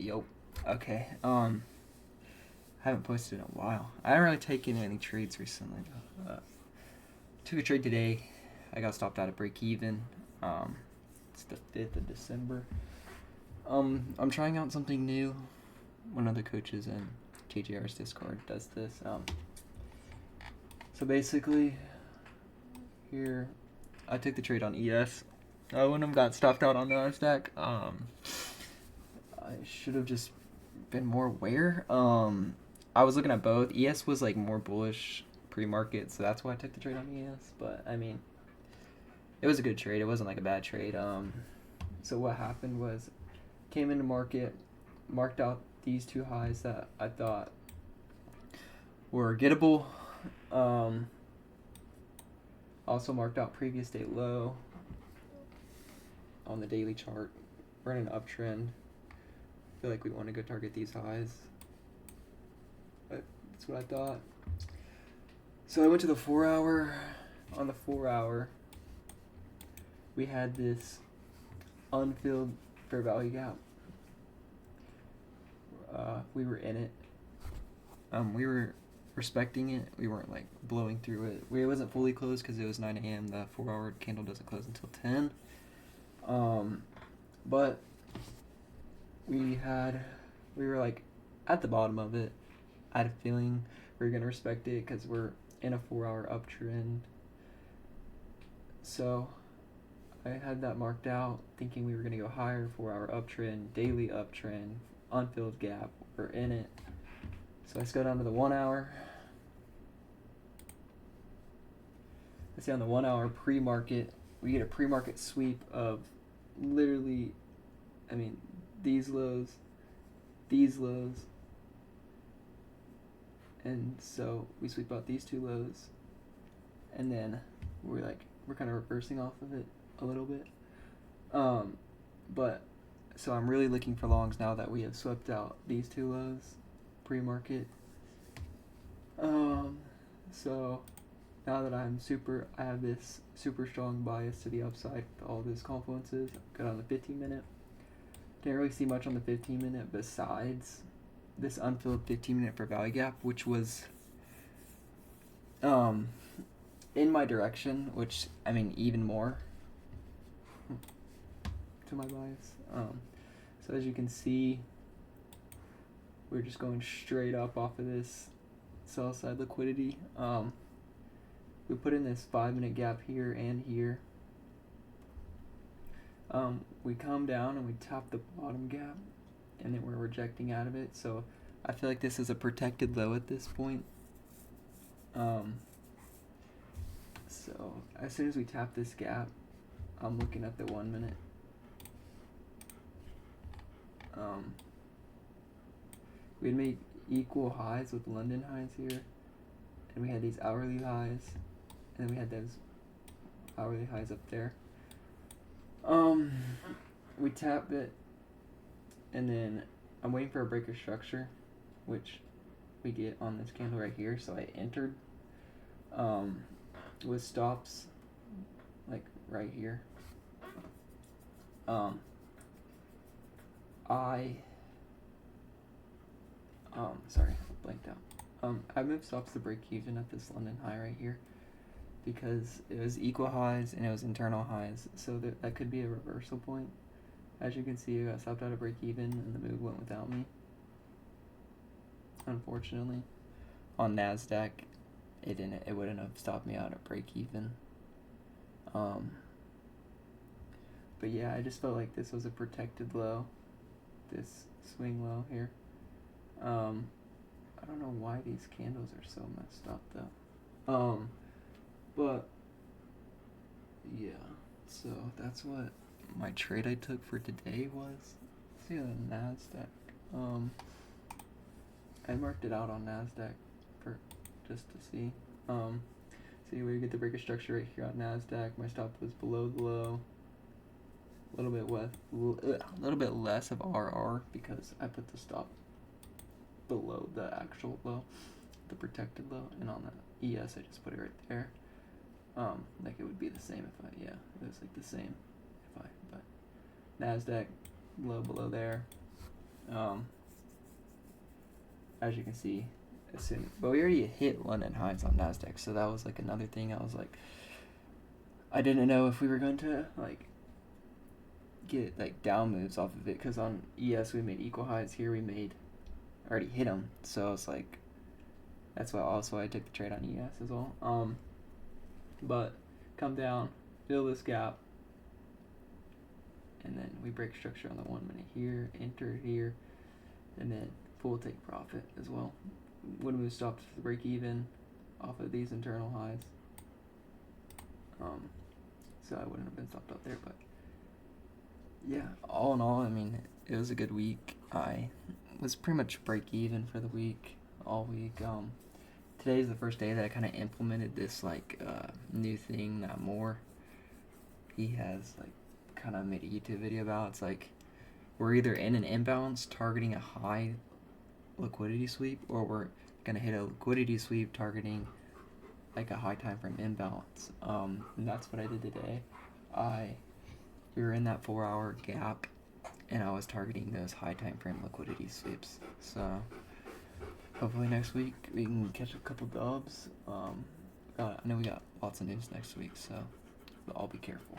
Yo. Okay. Haven't posted in a while. I haven't really taken any trades recently. Took a trade today. I got stopped out at break even. It's the 5th of December. I'm trying out something new. One of the coaches in TGR's Discord does this. So basically, here, I took the trade on ES. I wouldn't have got stopped out on the NASDAQ. I should have just been more aware. I was looking at both. ES was like more bullish pre-market, so that's why I took the trade on ES. But I mean, it was a good trade. It wasn't like a bad trade. So what happened was, came into market, marked out these two highs that I thought were gettable. Also marked out previous day low on the daily chart. We're in an uptrend. I feel like we want to go target these highs. That's what I thought. So I went to the 4 hour. On the 4 hour, we had this unfilled fair value gap. We were in it. We were respecting it. We weren't like blowing through it. It wasn't fully closed because it was 9 a.m. The 4 hour candle doesn't close until 10. But we were like at the bottom of it. I had a feeling we were going to respect it because we're in a 4 hour uptrend. So I had that marked out thinking we were going to go higher, 4 hour uptrend, daily uptrend, unfilled gap. We're in it. So let's go down to the 1 hour. Let's see, on the 1 hour pre-market, we get a pre-market sweep of literally, I mean, these lows, and so we sweep out these two lows, and then we're kind of reversing off of it a little bit. But so I'm really looking for longs now that we have swept out these two lows pre-market. So now that I have this super strong bias to the upside with all these confluences. Got on the 15 minute. Didn't really see much on the 15 minute besides this unfilled 15 minute for value gap, which was in my direction, which I mean even more to my bias. So as you can see, we're just going straight up off of this sell side liquidity. We put in this 5 minute gap here and here. We come down and we tap the bottom gap, and then we're rejecting out of it. So I feel like this is a protected low at this point. So as soon as we tap this gap, I'm looking at the 1 minute. We had made equal highs with London highs here, and we had these hourly highs, and then we had those hourly highs up there. We tap it, and then I'm waiting for a breaker structure, which we get on this candle right here. So I entered with stops like right here. Sorry, I blanked out. I moved stops to break even at this London high right here because it was equal highs and it was internal highs, so that could be a reversal point. As you can see, I got stopped out of break even and the move went without me, unfortunately. On NASDAQ, it wouldn't have stopped me out at break even. But yeah, I just felt like this was a protected low, this swing low here. I don't know why these candles are so messed up though. But yeah, so that's what my trade I took for today was. Let's see the NASDAQ. I marked it out on NASDAQ for just to see. See where you get the breaker structure right here on NASDAQ. My stop was below the low. A little bit less of RR because I put the stop below the actual low, the protected low, and on the ES I just put it right there. Like it would be the same if it was like the same but NASDAQ low below there, Um, as you can see, but we already hit London highs on Nasdaq, so that was like another thing. I was like, I didn't know if we were going to like get like down moves off of it, because on ES we made equal highs. Here we already hit them, so it's like that's why also I took the trade on ES as well. But come down, fill this gap, and then we break structure on the 1 minute here, enter here, and then full take profit as well. When we stopped the break even off of these internal highs. So I wouldn't have been stopped up there, but yeah, all in all, I mean, it was a good week. I was pretty much break even for the week, all week. Today's the first day that I kind of implemented this like new thing that he has like kind of made a YouTube video about. It's like we're either in an imbalance targeting a high liquidity sweep, or we're gonna hit a liquidity sweep targeting like a high time frame imbalance. And that's what I did today. We were in that 4-hour gap, and I was targeting those high time frame liquidity sweeps. So hopefully next week we can catch a couple dubs. I know we got lots of news next week, so I'll be careful.